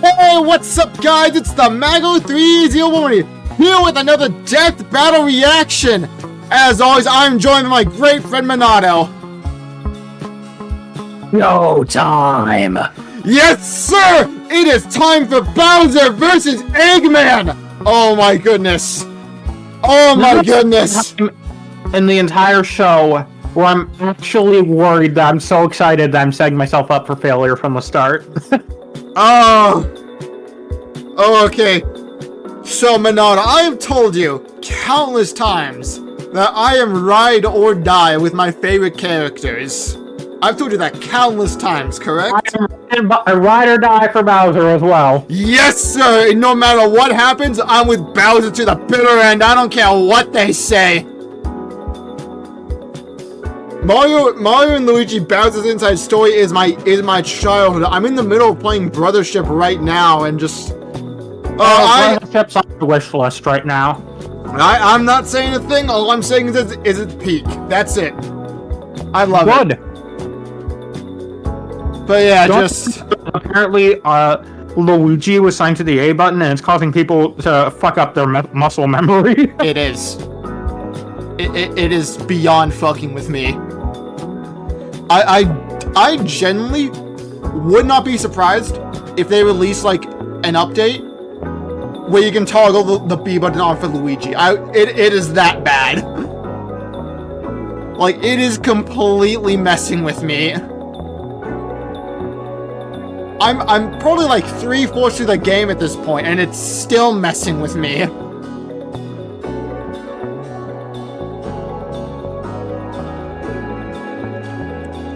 Hey, what's up, guys? It's the Mago301 here with another death battle reaction. As always, I'm joined by my great friend Minato. SHOWTIME! Yes, sir! It is time for Bowser versus Eggman! Oh my goodness. Oh my goodness. In the entire show, where I'm actually worried that I'm so excited that I'm setting myself up for failure from the start. Oh, okay. So, Minato, I have told you countless times that I am ride or die with my favorite characters. I've told you that countless times, correct? I ride or die for Bowser as well. Yes, sir! And no matter what happens, I'm with Bowser to the bitter end. I don't care what they say. Mario and Luigi Bowser's Inside Story is my childhood. I'm in the middle of playing Brothership right now, and just Brothership's on the wish list right now. I'm not saying a thing. All I'm saying is it's peak. That's it. I love it. But yeah, apparently Luigi was signed to the A button, and it's causing people to fuck up their muscle memory. It is. It is beyond fucking with me. I genuinely would not be surprised if they release like an update where you can toggle the B button on for Luigi. It is that bad. Like, it is completely messing with me. I'm probably like 3/4 through the game at this point, and it's still messing with me.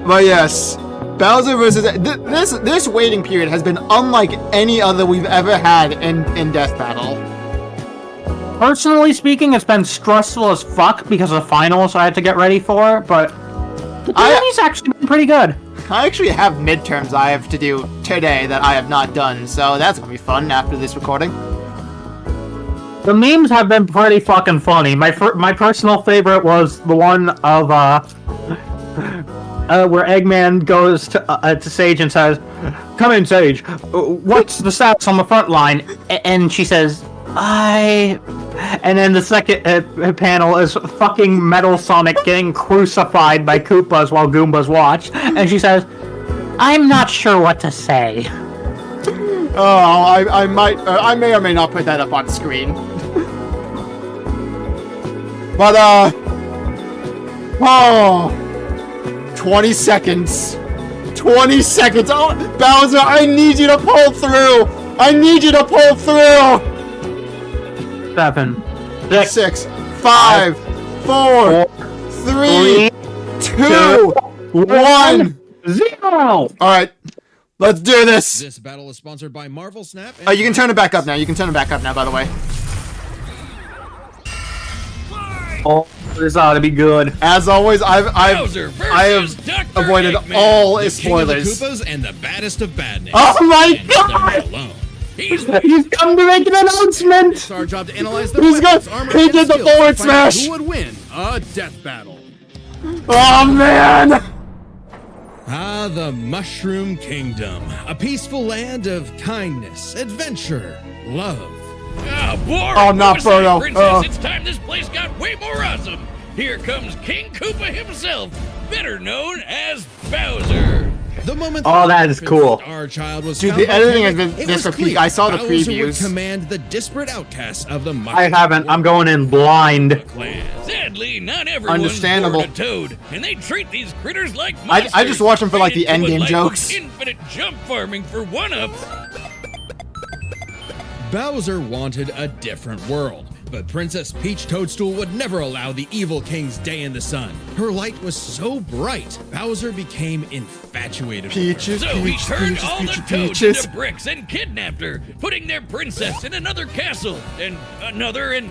But yes, Bowser versus this waiting period has been unlike any other we've ever had in Death Battle. Personally speaking, it's been stressful as fuck because of the finals I had to get ready for, but he's actually been pretty good. I actually have midterms I have to do today that I have not done, so that's gonna be fun after this recording. The memes have been pretty fucking funny. My personal favorite was the one of where Eggman goes to Sage and says, "Come in, Sage. What's the status on the front line?" And she says, And then the second panel is fucking Metal Sonic getting crucified by Koopas while Goombas watch. And she says, "I'm not sure what to say." Oh, I may or may not put that up on screen. But, 20 seconds. 20 seconds. Oh, Bowser, I need you to pull through. I need you to pull through. 7, 6, 5, 4, 3, 2, 1, 0. Alright, let's do this. This battle is sponsored by Marvel Snap. Oh, you can turn it back up now. You can turn it back up now, by the way. Oh, this ought to be good. As always, I have avoided all spoilers. The Koopas and the baddest of badness. Oh my god! He's come to make an announcement! It's our job to analyze the He did the forward smash! Who would win a death battle? Oh man! Ah, the Mushroom Kingdom. A peaceful land of kindness, adventure, love. Ah, boy! Oh, not Frodo. Princess, it's time this place got way more awesome. Here comes King Koopa himself, better known as Bowser. The moment that is cool. Our child was Dude, the editing has been this for peak. I saw the previews. Would command the disparate outcasts of the I haven't. I'm going in blind. Sadly, not everyone's Understandable. bored of Toad, and they treat these critters like monsters. I just watch them for like the endgame jokes. Infinite jump farming for one-ups. Bowser wanted a different world, but Princess Peach Toadstool would never allow the evil king's day in the sun. Her light was so bright, Bowser became infatuated with her. Peaches, So he turned all the Toads into bricks and kidnapped her, putting their princess in another castle, and another,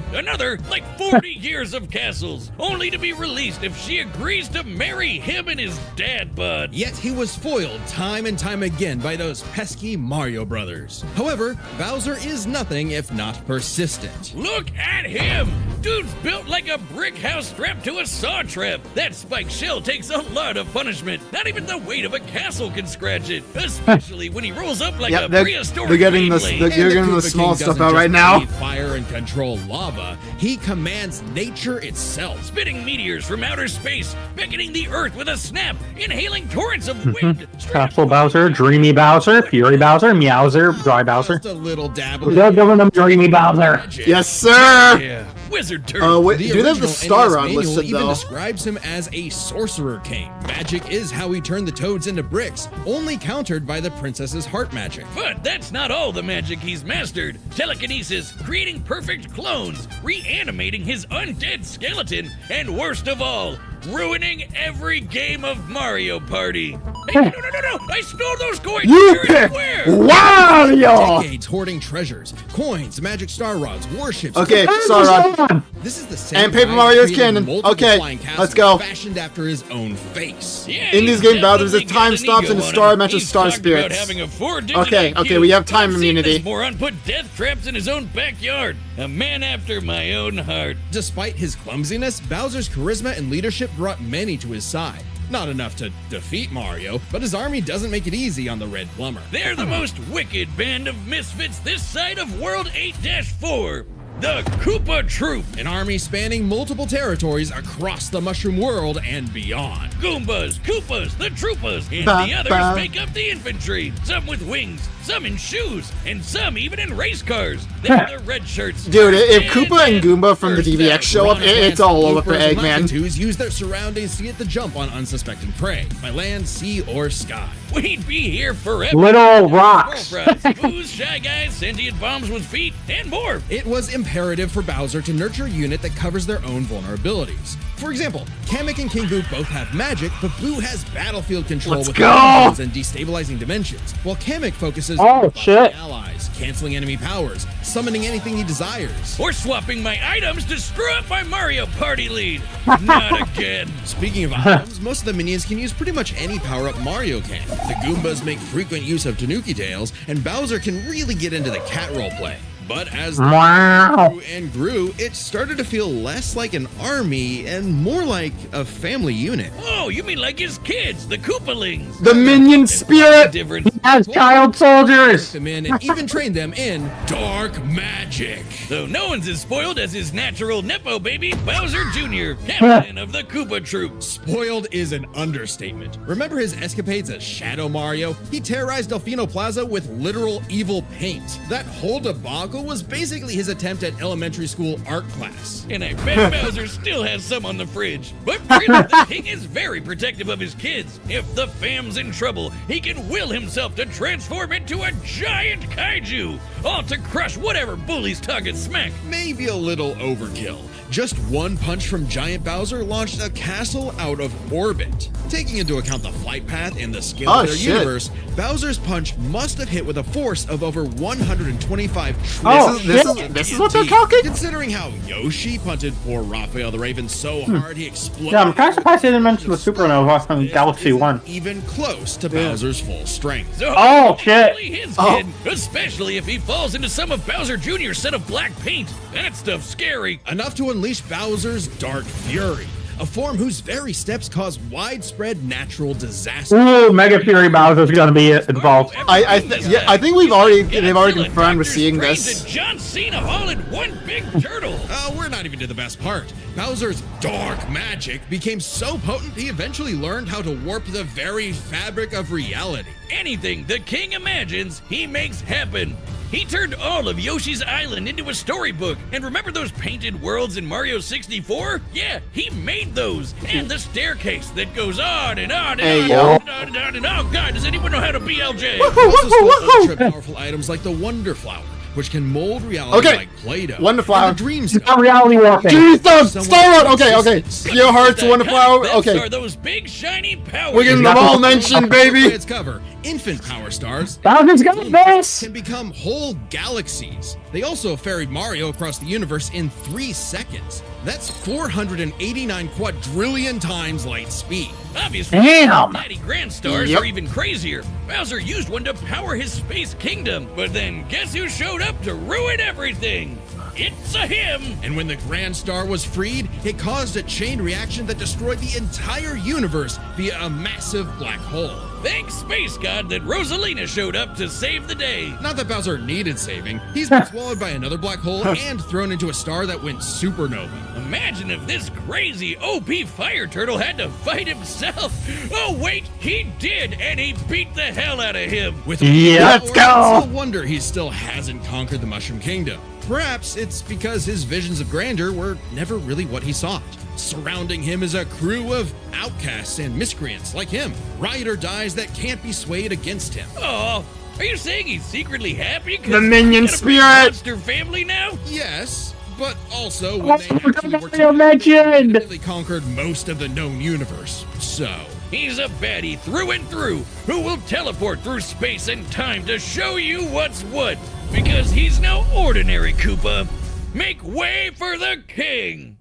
like 40 years of castles, only to be released if she agrees to marry him and his dad bud. Yet he was foiled time and time again by those pesky Mario brothers. However, Bowser is nothing if not persistent. Look at him! Dude's built like a brick house strapped to a saw trap. That spiked shell takes a lot of punishment. Not even the weight of a castle can scratch it, especially when he rolls up like a prehistoric they're getting the Beyblade. they're getting the Koopa small King stuff doesn't out right just now. breathe fire and control lava. He commands nature itself. Spitting meteors from outer space, beckoning the earth with a snap, inhaling torrents of wind. Castle Bowser, Dreamy Bowser, Fury Bowser, Meowser, Dry Bowser. Just a little dab of They're giving them Dreamy Bowser. magic. Yes, sir. Yeah, wizard turtle. Wait, The do they have the original star NES rod manual listed even though? describes him as a sorcerer king. Magic is how he turned the toads into bricks, only countered by the princess's heart magic. But that's not all the magic he's mastered. Telekinesis, creating perfect clones, reanimating his undead skeleton, and worst of all, ruining every game of Mario Party. Hey, no, I stole those coins You fair and pick square. Wario. Decades hoarding treasures, coins, magic star rods, warships. Okay, star rod. This is the same And Paper guy Mario's created canon. multiple Okay, flying castles let's go. Fashioned after his own face. Yeah, In this he's game, Bowser's definitely time got an stops ego and the on star him. matches He's star talked spirits. About having a 4-digit Okay, IQ. we have time I've seen immunity. This moron put death traps in his own backyard. A man after my own heart. Despite his clumsiness, Bowser's charisma and leadership brought many to his side. Not enough to defeat Mario, but his army doesn't make it easy on the Red Plumber. They're the most wicked band of misfits this side of World 8-4. The Koopa Troop. An army spanning multiple territories across the Mushroom World and beyond. Goombas, Koopas, the Troopas, and Ba, the others ba. make up the infantry. Some with wings, some in shoes, and some even in race cars. They're the red shirts. Dude, if Koopa and Goomba from the First DBX out. show up, it's all over for Bloopers and Eggman. Lakitus use their surroundings to get the jump on unsuspecting prey, by land, sea, or sky. We'd be here forever. Little rocks. Booze, shy guys, sentient bombs with feet, and more. It was imperative for Bowser to nurture a unit that covers their own vulnerabilities. For example, Kamek and King Boo both have magic, but Boo has battlefield control Let's with go! weapons and destabilizing dimensions, while Kamek focuses Oh, on shit. allies, canceling enemy powers, summoning anything he desires. Or swapping my items to screw up my Mario Party lead. Not again. Speaking of items, most of the minions can use pretty much any power-up Mario can. The Goombas make frequent use of Tanuki tails, and Bowser can really get into the cat roleplay. But as the Wow. grew and grew, it started to feel less like an army and more like a family unit. Oh, you mean like his kids, the Koopalings? The minion spirit. Different. As child soldiers. Them in and even trained them in dark magic. Though no one's as spoiled as his natural Nepo baby, Bowser Jr., captain of the Koopa Troop. Spoiled is an understatement. Remember his escapades as Shadow Mario? He terrorized Delfino Plaza with literal evil paint. That whole debacle was basically his attempt at elementary school art class. And I bet Bowser still has some on the fridge. But really, the king is very protective of his kids. If the fam's in trouble, he can will himself to transform into a giant kaiju, all to crush whatever bully's target smack. Maybe a little overkill. Just one punch from Giant Bowser launched a castle out of orbit. Taking into account the flight path and the scale Oh, of their shit. universe, Bowser's punch must have hit with a force of over 125 Oh, trillion. This is what they're TNT. talking? Considering how Yoshi punted poor Raphael the Raven so hard he exploded. Yeah, I'm kind of surprised they didn't mention the supernova from Galaxy Isn't 1. even close to Bowser's full strength. So Oh, shit. only his Oh. kid, especially if he falls into some of Bowser Jr.'s set of black paint. That stuff's scary. Enough to unleash Bowser's Dark Fury, a form whose very steps cause widespread natural disaster. Ooh, Mega Fury Bowser's gonna be involved. I think they've already confirmed we're seeing Dr. Strange this. and John Cena all in one big turtle. We're not even to the best part. Bowser's dark magic became so potent he eventually learned how to warp the very fabric of reality. Anything the king imagines, he makes happen. He turned all of Yoshi's Island into a storybook. And remember those painted worlds in Mario 64? Yeah, he made those. And the staircase that goes on and on and Hey, on, yo. and on and on and on. Oh, God, does anyone know how to BLJ? He also stole ultra-powerful items like the Wonder Flower, which can mold reality Okay. like Play-Doh. Wonder Flower. And the Dream Not Stone. reality warping. Jesus! Star Rod! Okay. Pure Hearts, Wonder Flower. Those Okay. are those big shiny powers. We're getting them all mentioned, By baby. its cover, infant power stars Bowser's got this. can become whole galaxies. They also ferried Mario across the universe in 3 seconds. That's 489 quadrillion times light speed. Obviously, Damn. Daddy Grand Stars Yep. are even crazier. Bowser used one to power his space kingdom, but then guess who showed up to ruin everything? It's a him! And when the Grand Star was freed, it caused a chain reaction that destroyed the entire universe via a massive black hole. Thanks, Space God, that Rosalina showed up to save the day. Not that Bowser needed saving. He's been swallowed by another black hole and thrown into a star that went supernova. Imagine if this crazy OP fire turtle had to fight himself. Oh, wait, he did, and he beat the hell out of him. With Let's go! It's no wonder he still hasn't conquered the Mushroom Kingdom. Perhaps it's because his visions of grandeur were never really what he sought. Surrounding him is a crew of outcasts and miscreants like him, ride or dies that can't be swayed against him. Oh, are you saying he's secretly happy? The minion he's got a big spirit! monster family now? Yes, but also when they actually were mentioned! conquered most of the known universe. So He's a baddie through and through who will teleport through space and time to show you what's what. Because he's no ordinary Koopa. Make way for the king!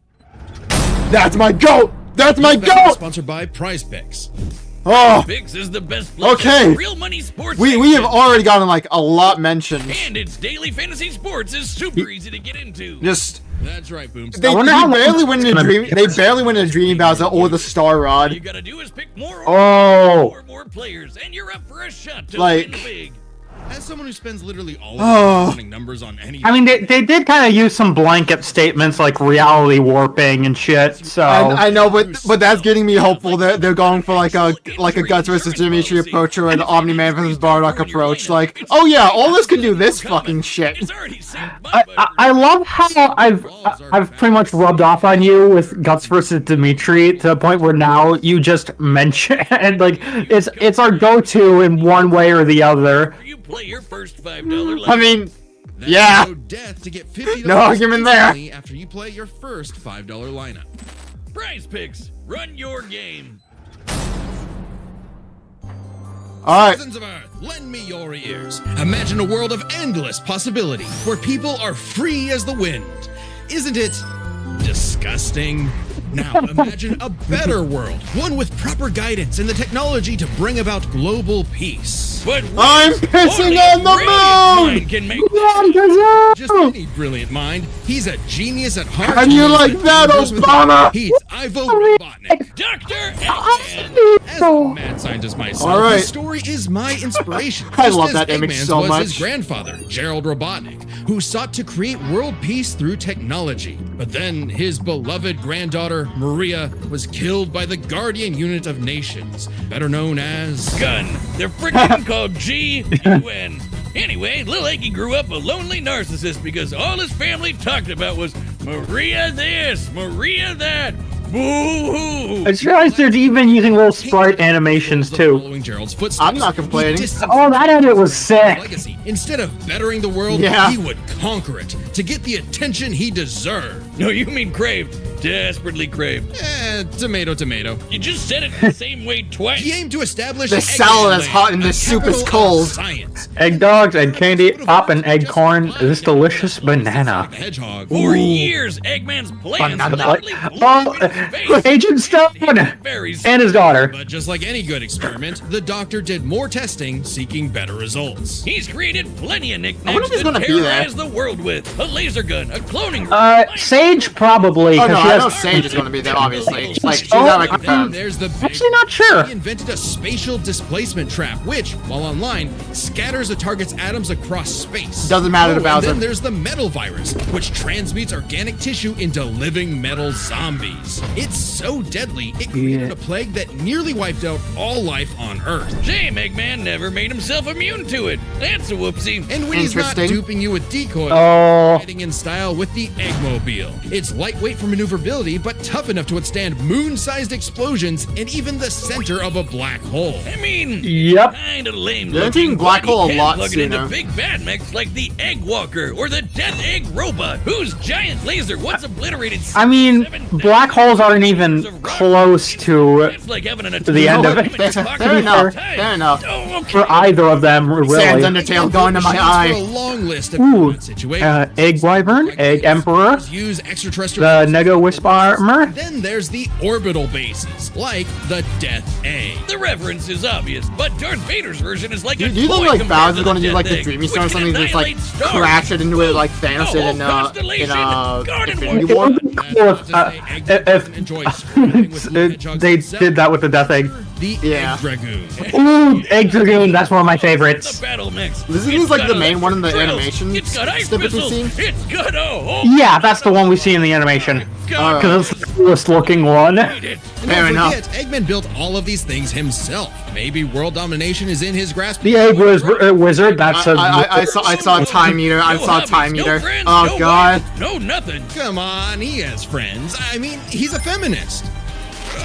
That's my goat! That's my this battle is goat! sponsored by Prize Picks. Oh, Pix is the best place okay. for real money sports. we have action. already gotten like a lot mentioned. And its daily fantasy sports is super easy to get into. Just That's right, Boom. they wonder how barely long win it's in a gonna dream. be. They barely win in a Dream Bowser or the Star All Rod. you gotta do is pick more Oh. or more players, and you're up for a shot to Like- win big. As someone who spends literally all Oh. of running numbers on any, I mean, they did kind of use some blanket statements like reality warping and shit. So I know, but that's getting me hopeful that they're going for like a Guts versus Dimitri approach or an Omni-Man versus Bardock approach. Like, oh yeah, all this can do this fucking shit. It's already saved my I love how I've pretty much rubbed off on you with Guts versus Dimitri to the point where now you just mention and like it's our go-to in one way or the other. You play your first $5 I mean, that's yeah. no death to get $50 No argument there. instantly after you play your first $5 lineup. Prize Picks, run your game. Alright. Citizens of Earth, lend me your ears. Imagine a world of endless possibility where people are free as the wind. Isn't it disgusting? Now imagine a better world, one with proper guidance and the technology to bring about global peace. But I'm only pissing a on the brilliant moon! mind Can make Just any brilliant mind. He's a genius at heart. And you and like he's that, dangerous with Obama? it. He's Ivo Robotnik. Dr. Eggman. As a mad scientist myself, All right. his story is my inspiration. I just love as that image Eggman's so was much. his grandfather, Gerald Robotnik, who sought to create world peace through technology. But then his beloved granddaughter, Maria, was killed by the Guardian Unit of Nations, better known as... Gun. They're freaking called G-U-N. Anyway, Lil Eggy grew up a lonely narcissist because all his family talked about was Maria this, Maria that. Boo-hoo. I just realized they're even using little sprite animations too. Following Gerald's footsteps. I'm not complaining. He distanced Oh, that edit was sick. legacy. Instead of bettering the world, Yeah. he would conquer it to get the attention he deserved. No, you mean craved. Desperately craved. Tomato, tomato. You just said it the same way twice. He aimed to establish The salad is hot and the a soup is capital of cold. Science. Egg dogs, egg candy, pop and egg corn. This delicious banana. The hedgehog. For years, Eggman's plans Banana. literally Oh, blew into space. Agent Stone Very and his daughter. But just like any good experiment, the doctor did more testing, seeking better results. He's created plenty of wonder nicknames if he's to gonna be there. terrorize the world with. A laser gun, a cloning room. Sage probably. Oh 'cause no, she I has- know Sage is going to be there, obviously. Like, she's Oh, not like And then confirmed. there's the big Actually not sure. He invented a spatial displacement trap, which, while online, scatters a target's atoms across space. Doesn't matter to And Bowser. then there's the metal virus, which transmutes organic tissue into living metal zombies. It's so deadly, it created a plague that nearly wiped out all life on Earth. Shame Eggman never made himself immune to it. That's a whoopsie. And when he's not Interesting. duping you with decoys, Oh. fighting in style with the Eggmobile. It's lightweight for maneuverability, but tough enough to withstand moon-sized explosions and even the center of a black hole. I mean, Yep. kinda lame. They're looking, taking Black but he Hole a can lot plug it into sooner. big bad mechs like the Egg Walker or the Death Egg Robot, whose giant laser once obliterated. I mean, 7,000 black holes aren't even of rock. close to. It's like having an the end of atomic it. bomb in your pocket Fair all enough. the time. Fair enough. Oh, for either of them, Sans really. Undertale going to my For a eye. long list of Ooh, situations. Egg Wyvern, Egg Emperor, Use extraterrestrial. the Nego Whisperer. Then there's the orbital bases, like the Death Egg. The reference is obvious, but Darth Vader's version is like Do a you toy think like compared Bowser's to going to the do like Death the Egg, Dreamy which Stone or can something, just like annihilate stars. crash it into it like Thanos did in Constellation, Garden Infinity War. War? If they did that with the Death Egg. The Yeah. Egg Dragoon. Ooh, Egg Dragoon, that's one of my The favorites. battle mix. This It's is like got the a main one in the thrills. animation It's got ice snippet we've missiles. seen. It's got a whole. Yeah, that's the one we see in the animation. God, Because it's the coolest looking one. hate it. And Fair don't enough. forget, Eggman built all of these things himself. Maybe world domination is in his grasp. The Egg Wizard, that's a... I saw a Time Eater. I No saw a hobbies, Time no Eater. friends, Oh no god. wife, no nothing. Come on, he has friends. I mean, he's a feminist.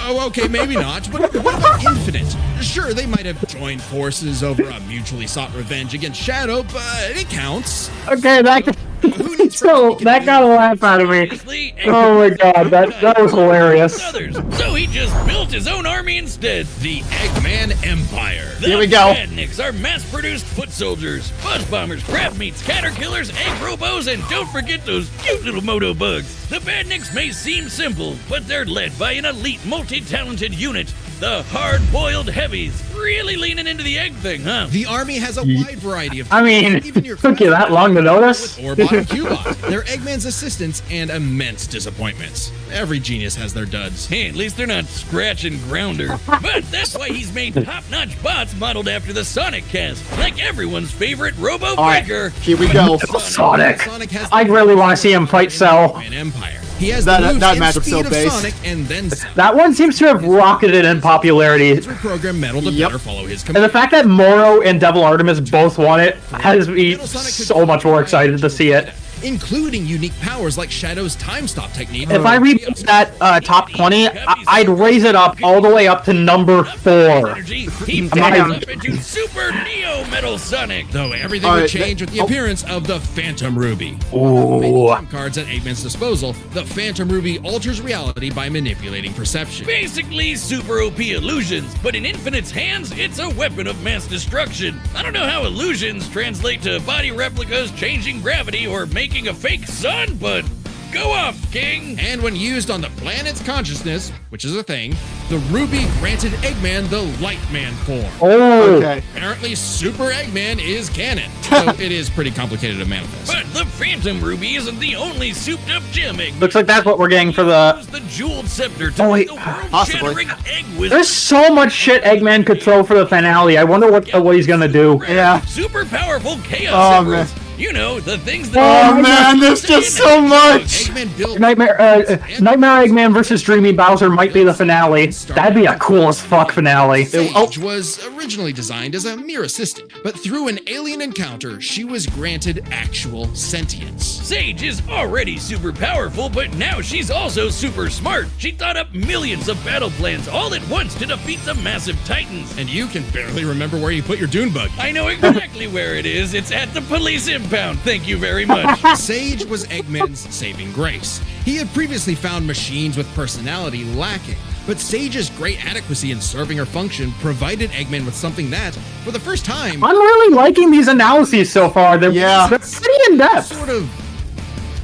Oh, okay, maybe not, but what about Infinite? Sure, they might have joined forces over a mutually sought revenge against Shadow, but it counts. Okay, that... Who needs So, friends? that got a laugh out of me. Honestly, Oh my god, that was hilarious. others. So he just built his own army instead. The Eggman Empire. The Here we go. Badniks are mass-produced foot soldiers, buzz bombers, crab meats, caterpillars, egg robos, and don't forget those cute little moto bugs. The Badniks may seem simple, but they're led by an elite, multi-talented unit. The hard-boiled heavies. Really leaning into the egg thing, huh? The army has a wide variety of. I mean, Even your took you that long to notice? Orbot and Cubot. They're Eggman's assistants and immense disappointments. Every genius has their duds. Hey, at least they're not Scratch and Grounder. But that's why he's made top-notch bots modeled after the Sonic cast, like everyone's favorite Robo Alright, Breaker. here we go. Sonic. Has I really want to see him fight Cell. Eggman Empire. He has That- the moves that and matchup's speed so of base. Sonic and then some. That one seems to have rocketed in popularity. Program metal to Yep. better follow his And the command. fact that Moro and Devil Artemis both won it has me so much more excited to see it. Including unique powers like Shadow's time stop technique. If I read that top 20, I'd raise it up all the way up to number 4. Energy, he Damn. turns up into Super Neo Metal Sonic. Though everything Alright, would change with the oh. appearance of the Phantom Ruby. Ooh. Cards at Eggman's disposal, the Phantom Ruby alters reality by manipulating perception. Basically, super OP illusions, but in Infinite's hands, it's a weapon of mass destruction. I don't know how illusions translate to body replicas, changing gravity, or making a fake sun, but go off, King! And when used on the planet's consciousness, which is a thing, the Ruby granted Eggman the Lightman form. Oh. Okay. Apparently, Super Eggman is canon, though it is pretty complicated to manifest. But the Phantom Ruby isn't the only souped-up gem egg. Looks like that's what we're getting for the... Use the jeweled scepter to Oh, make wait. the Possibly. world-shattering egg wizard. There's so much shit Eggman could throw for the finale. I wonder what he's gonna do. Yeah. Super powerful chaos Oh, emeralds. man. You know, the things that... Oh man, there's just so much. Eggman built Nightmare Eggman versus Dreamy Bowser might be the finale. That'd be a cool as fuck finale. Sage was originally designed as a mere assistant, but through an alien encounter, she was granted actual sentience. Sage is already super powerful, but now she's also super smart. She thought up millions of battle plans all at once to defeat the massive titans. And you can barely remember where you put your dune bug. I know exactly where it is. It's at the police impound. Thank you very much. Sage was Eggman's saving grace. He had previously found machines with personality lacking, but Sage's great adequacy in serving her function provided Eggman with something that, for the first time, I'm really liking these analyses so far. They're Yeah. pretty in depth. sort of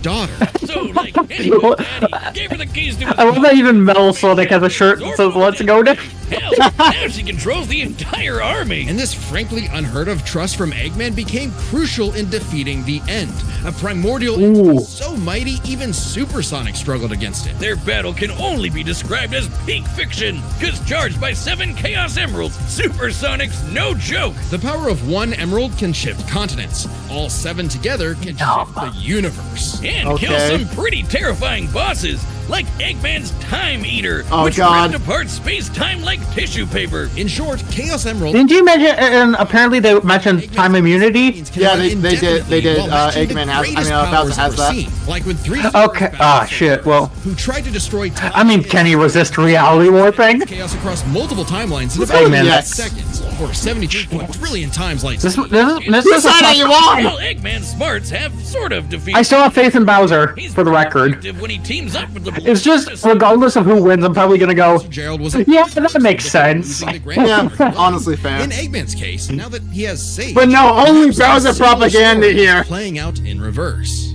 daughter. So, like, anyway, Daddy gave her the keys to his I love that even Metal Sonic has a shirt that says "Let's go." Dick. Hell, now she controls the entire army. And this frankly unheard of trust from Eggman became crucial in defeating the End, a primordial Ooh. entity so mighty even Supersonic struggled against it. Their battle can only be described as peak fiction, because charged by 7 Chaos Emeralds, Supersonic's no joke. The power of one emerald can shift continents. All 7 together can shift the universe. And kill Okay. some pretty terrifying bosses, like Eggman's Time Eater, Oh, which God. ripped apart space-time like tissue paper. In short, Chaos Emerald. Didn't you mention? And apparently they mentioned time immunity. Yeah, they did, Eggman has- Bowser has that. Like when 3 Okay. Ah, shit. Well, who tried to destroy time I mean, can he resist reality warping? chaos across multiple timelines in Eggman. about Yes. seconds. for 73 trillion times light This speed. is side are you on? Well, Eggman's smarts have sort of defeated. I still have faith in Bowser, He's for the pretty record. effective when he teams up with the It's just, regardless of who wins, I'm probably gonna go, Gerald was yeah, that makes sense. Yeah, honestly, fair. In Eggman's case, now that he has Sage, But no, only there's a Bowser similar propaganda story here. playing out in reverse.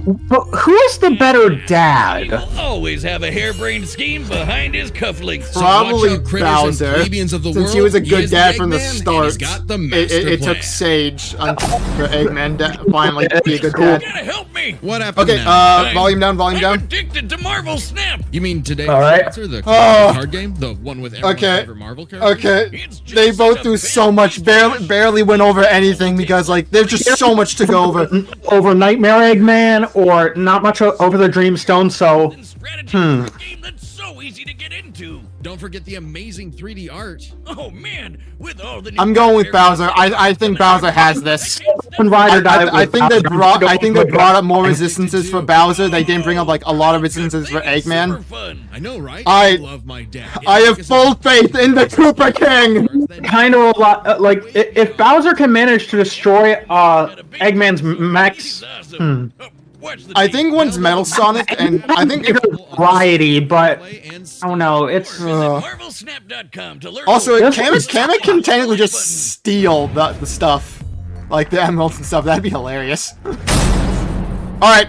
But who's the better He dad? will always have a hairbrained scheme behind his cufflinks. Probably watch out, critters and Bowser, plebeians of the since he world. was a He good is the dad from the Eggman, and start. he's got the master It took plan. Sage for Eggman to finally be a good dad. You gotta help me. What happened Okay, now? volume down, volume I'm down. addicted to Marvel Snap. You mean today? All right. The Oh. card game, the one with everyone's Okay. favorite Marvel character. Okay, It's just they both such a do so bad much, barely went over anything because like there's just so much to go over. Over Nightmare Eggman, or not much over the Dreamstone, so... Strategy for a game that's so easy to get into. Don't forget the amazing 3D art. Oh man, with all the new I'm going with characters, Bowser. I think Bowser has this. And Ride or Die I with think they Bowser. brought up more resistances for Bowser. They didn't bring up like a lot of resistances for Super Eggman. fun. I know, right? I love my dad. I have full faith in the Koopa King. Kind of a lot, like, if Bowser can manage to destroy, Eggman's mechs... Awesome. Oh, watch the I tape. think one's Metal Sonic, and I think if, variety, but... I don't know, it's... Visit MarvelSnap.com to learn also more. Kamek can technically just steal the stuff, like the emeralds and stuff. That'd be hilarious. All right,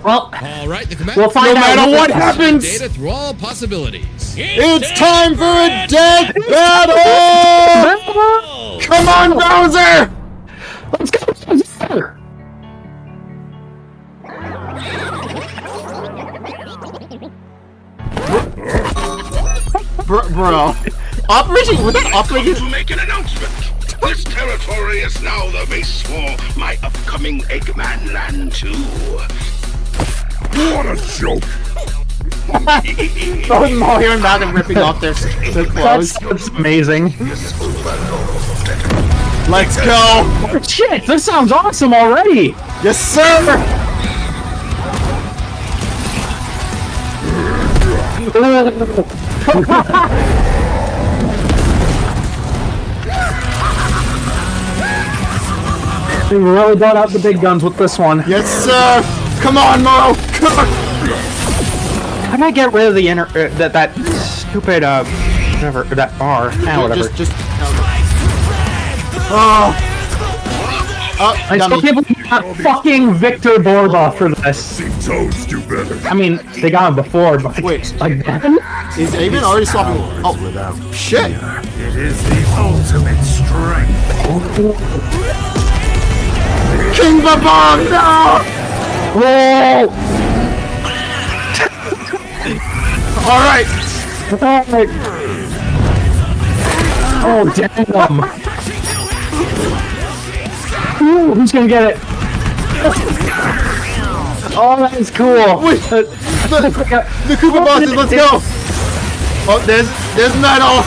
Well, All right, the command. we'll find no out. matter what happens, Data through all possibilities. it's time for a death battle. Come on, Bowser! Let's go! Bro, Operation, was that Operation? To make an announcement. This territory is now the base for my upcoming Eggman Land 2. What a joke! Both Mario and Bowser ripping off their clothes. That's amazing. Let's go! Oh, shit, this sounds awesome already! Yes, sir! We really brought out the big guns with this one. Yes, sir! Come on, Mo! How did I get rid of the that stupid whatever that bar? Whatever. Just oh, I still dummy. can't believe we got fucking Victor Borba for this. Toads do better. I mean, they got him before, but Wait. like that. Is Eggman already swapping? Oh, shit! It is the ultimate strength. King Babam, no! Whoa! All right, Oh damn! Ooh, who's gonna get it? Oh, that is cool. wait, the Koopa bosses, let's go! Oh, there's Metal.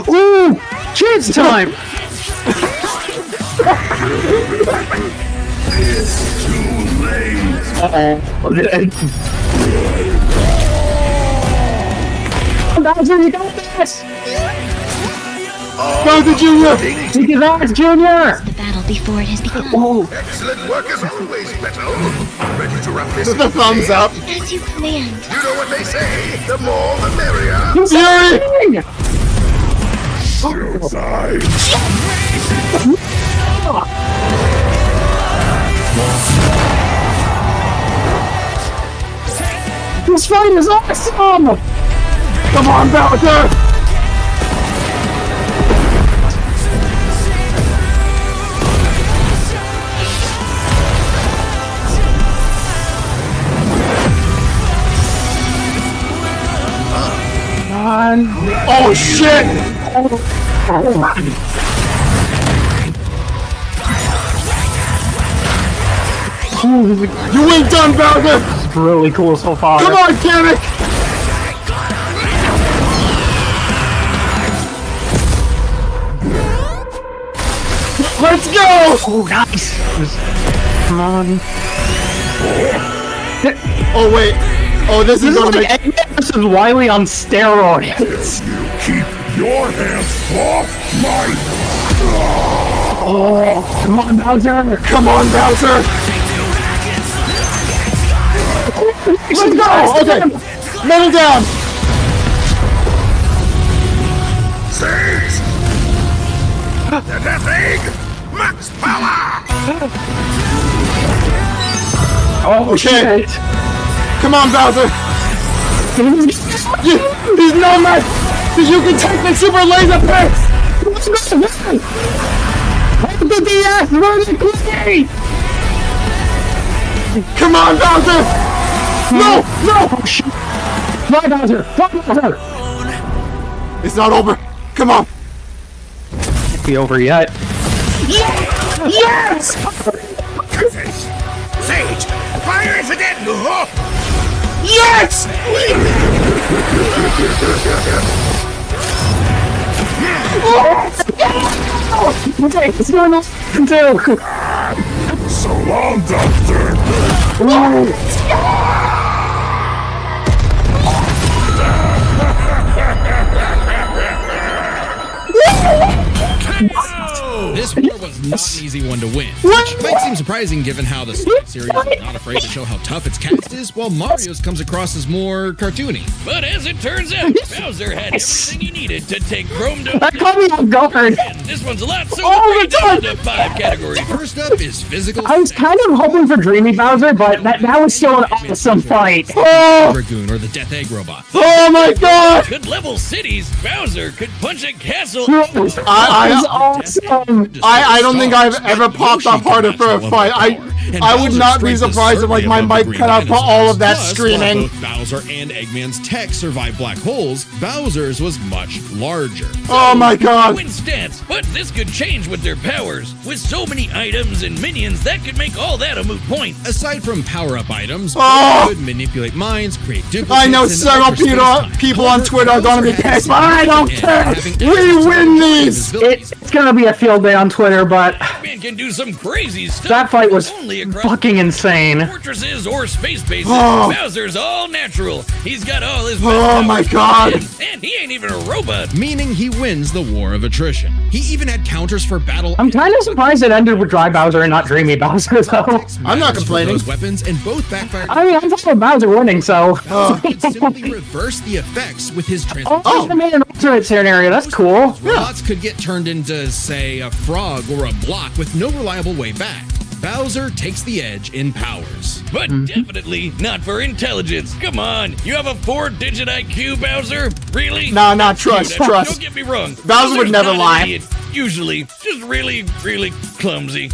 Ooh, chance time! Bowser, you got this! Bowser Jr. Take his ass, Junior! The battle before it has begun. Oh, Excellent work as always, Beto. Ready to wrap this The thumbs up. As you command. You know what they say, the more the merrier. Fury. Showtime. this fight is awesome! Come on, Bowser. On. Oh shit! You ain't done, Bowser. It's really cool so far. Come on, Kamek. Let's go! Oh, nice! Come on. Oh wait. Oh, this is gonna make. This is Wily on steroids. Keep your hands off my... Oh, come on, Bowser. Come on, Bowser. Let's go. Okay. Metal down. Seize! The Death Egg! Max power! Oh, Okay. shit. Come on, Bowser. He's no match. You can take the super laser picks. Hold the DS, run it quickly. Come on, Bowser. No, no. Fly, Bowser. Fly, Bowser. It's not over. Come on. Can't be over yet. Yes. Sage! Fire is dead! Yes. Okay, what's going on? So long, Doctor! This war was not an easy one to win, which might seem surprising given how the Sonic series is not afraid to show how tough its cast is, while Mario's comes across as more cartoony. But as it turns out, Bowser had everything he needed to take Chrome to... That caught me off guard. This one's a lot, so Oh we'll my break it down God. into 5 categories. First up is physical. I was kind of hoping for Dreamy Bowser, but that was still an awesome fight. Oh. Dragoon or the Death Egg robot. Oh my God. Could level cities. Bowser could punch a castle. That was awesome. I don't think I've ever popped up harder for a fight. I would not be surprised if like my mic cut out for all of that Plus, screaming. while both Bowser and Eggman's tech survived black holes, Bowser's was much larger. Oh my God. Win stats, but this could change with their powers. With so many items and minions, that could make all that a moot point. Aside from power-up items, Oh! Bowser could manipulate minds, create duplicates. I know and several alter space-time. people on Twitter are gonna be Bowser has pissed, but I don't and care. having We access to win all these. of his abilities. It's gonna be a field day on Twitter, but Man can do some crazy stuff. that fight was only across fucking insane. fortresses or space bases. Oh. Bowser's all natural. He's got all his Oh my God. and he ain't even a robot. Meaning he wins the war of attrition. He even had counters for battle. I'm kind of surprised it ended with Dry Bowser and not Dreamy Bowser, though. I'm not for complaining. Those weapons and both backfired. I mean, I'm fine with Bowser winning, so. Bowser could simply reverse the effects with his Oh, transformation. I made an alternate scenario. That's cool. Robots could get turned into, say, a frog or a block with no reliable way back. Bowser takes the edge in powers. But definitely not for intelligence. Come on, you have a 4-digit IQ, Bowser? Really? Nah, trust. Don't get me wrong. Bowser would Bowser's never not an lie. idiot, usually, just really, really clumsy.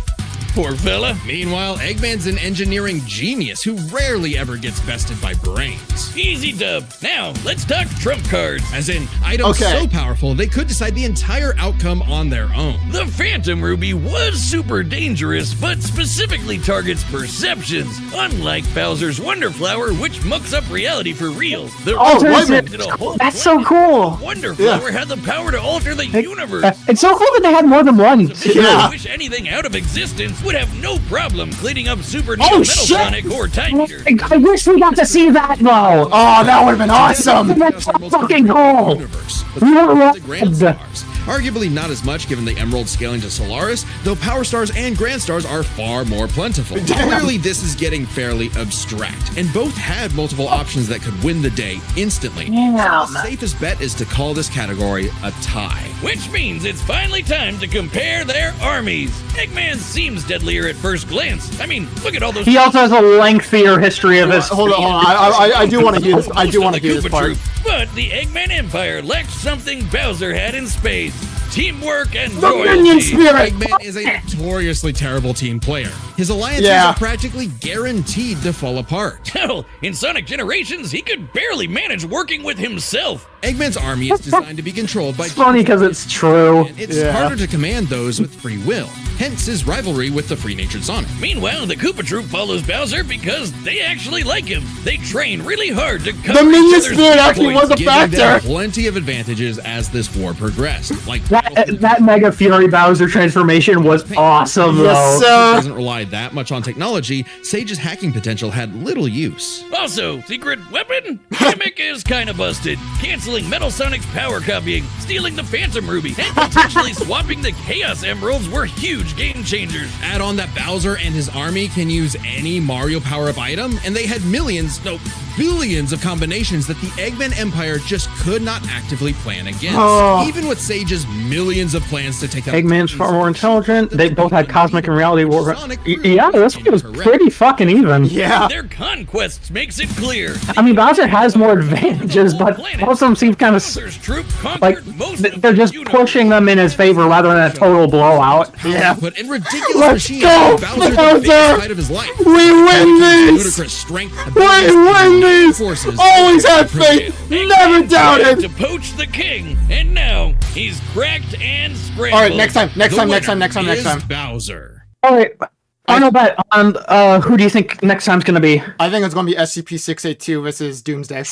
Poor fella. Meanwhile, Eggman's an engineering genius who rarely ever gets bested by brains. Easy dub. Now, let's talk trump cards. As in, items Okay. so powerful they could decide the entire outcome on their own. The Phantom Ruby was super dangerous, but specifically targets perceptions, unlike Bowser's Wonder Flower, which mucks up reality for real. The Oh, Ruby wait a minute. did a whole That's so plan. cool. Wonder Yeah. Flower had the power to alter the universe. It's so cool that they had more than one. Yeah. I wish anything out of existence would have no problem cleaning up Super Oh, Neo shit! Metal Sonic or Time Eater. I wish we got to see that, though. Oh, that would have been awesome. That's so fucking cool. Universe. Yeah. The Grand Stars. Arguably not as much given the Emerald scaling to Solaris, though Power Stars and Grand Stars are far more plentiful. Damn. Clearly this is getting fairly abstract, and both had multiple options that could win the day instantly. Damn. So the safest bet is to call this category a tie. Which means it's finally time to compare their armies. Eggman seems deadlier at first glance. I mean, look at all those... He also has a lengthier history of his. Hold on. I do want to hear this. I do want to hear this Koopa part. troop. But the Eggman Empire lacked something Bowser had in spades. Teamwork and The loyalty. minion spirit. Eggman is a notoriously terrible team player. His alliances Yeah. are practically guaranteed to fall apart. Hell, in Sonic Generations, he could barely manage working with himself. Eggman's army is designed to be controlled by It's funny because it's true. and it's Yeah. harder to command those with free will, hence his rivalry with the free-natured Sonic. Meanwhile, the Koopa troop follows Bowser because they actually like him. They train really hard to cover The each minion other's spirit weak actually points. was a Giving them factor. plenty of advantages as this war progressed. Like That Mega Fury Bowser transformation was awesome, Yes, though. sir. doesn't rely that much on technology, Sage's hacking potential had little use. Also, secret weapon? Gimmick is kinda busted. Canceling Metal Sonic's power copying, stealing the Phantom Ruby, and potentially swapping the Chaos Emeralds were huge game changers. Add on that Bowser and his army can use any Mario power-up item, and they had millions, no, billions of combinations that the Eggman Empire just could not actively plan against. Even with Sage's millions of plans to take out Eggman's far more intelligent. They both had cosmic and reality war. Yeah, this one was pretty fucking even. Yeah. Their conquests makes it clear. I mean, Bowser has more advantages, but most of them seem kind of Bowser's troop like conquered most of they're just the pushing them in his favor rather than a total blowout. Yeah. But in ridiculous Let's machines, go, Bowser the Bowser! biggest fight of his life. We win these! Ludicrous strength, We win these! forces. Always had faith! Never Eggman tried doubted! to poach the king, and now he's cracked and scrambled. Alright, next time. The winner is Bowser. All right, final bet on who do you think next time's gonna be? I think it's gonna be SCP-682 versus Doomsday.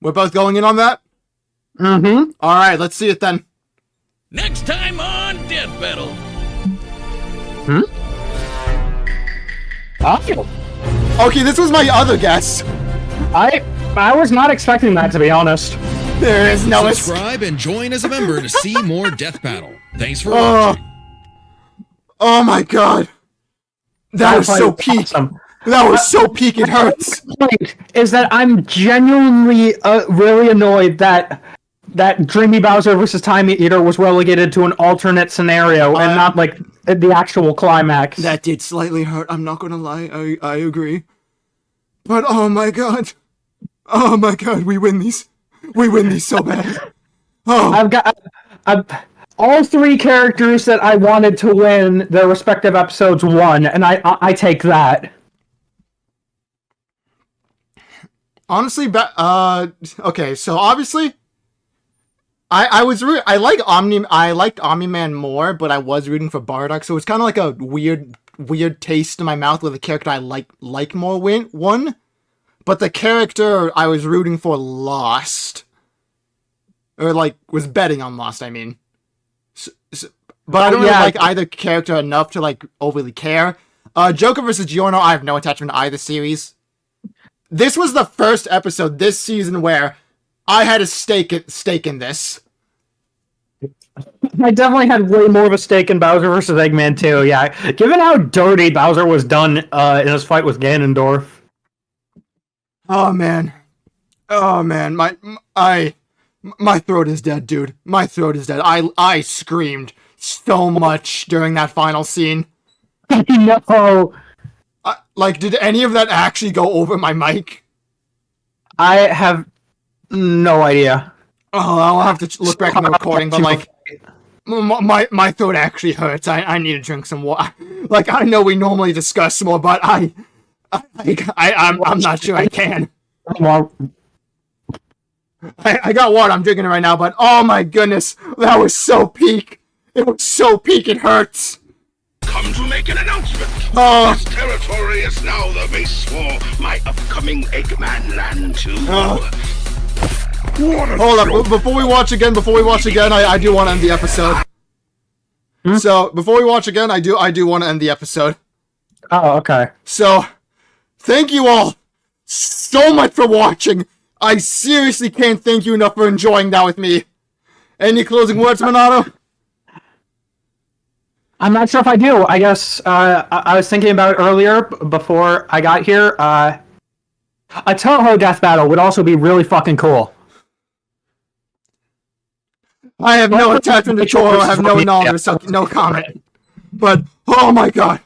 We're both going in on that? Mm-hmm. Alright, let's see it then. Next time on Death Battle. Oh, Okay, this was my other guess. I was not expecting that, to be honest. There is no Subscribe and join as a member to see more Death Battle. Thanks for Oh. watching. Oh my god. That was so peak. Awesome. That was so peak, it hurts. Point is that I'm genuinely really annoyed that Dreamy Bowser versus Time Eater was relegated to an alternate scenario and not like the actual climax. That did slightly hurt, I'm not gonna lie, I agree. But oh my god. Oh my god, we win these. We win these so bad. Oh. I've got all three characters that I wanted to win their respective episodes won, and I take that. Honestly, okay, so obviously, I liked Omni-Man more, but I was rooting for Bardock, so it's kind of like a weird taste in my mouth with a character I like more won, but the character I was rooting for lost, or like was betting on lost. I mean, but I don't really like either character enough to like overly care. Joker versus Giorno, I have no attachment to either series. This was the first episode this season where I had a stake in this. I definitely had way more of a stake in Bowser versus Eggman too. Yeah, given how dirty Bowser was done in his fight with Ganondorf. Oh man, my throat is dead, dude. My throat is dead. I screamed so much during that final scene. No. Like, did any of that actually go over my mic? I have no idea. Oh, I'll have to look back on the recording, but like, my throat actually hurts. I need to drink some water. Like, I know we normally discuss more, but I'm not sure I can. Well, I got water. I'm drinking it right now, but oh my goodness, that was so peak. It was so peak. It hurts. Come to make an announcement. Oh. This territory is now the base for my upcoming Eggman Land 2. Hold up, before we watch again, I do want to end the episode. So, before we watch again, I do want to end the episode. oh, okay. So, thank you all so much for watching. I seriously can't thank you enough for enjoying that with me. Any closing words, Minato? I'm not sure if I do. I guess I was thinking about it earlier before I got here. A Toho death battle would also be really fucking cool. I have no attachment to Choro, I have no knowledge, so no comment. But, oh my god.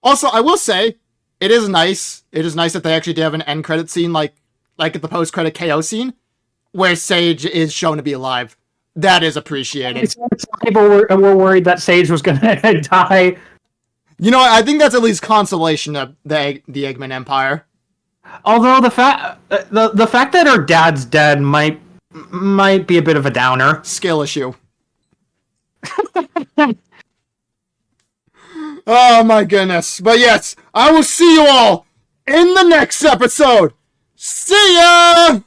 Also, I will say, it is nice that they actually did have an end credit scene, like at the post-credit KO scene, where Sage is shown to be alive. That is appreciated. Some people were worried that Sage was gonna die. You know, I think that's at least consolation of the Eggman Empire. Although the fact that her dad's dead might be a bit of a downer. Skill issue. Oh my goodness. But yes, I will see you all in the next episode. See ya!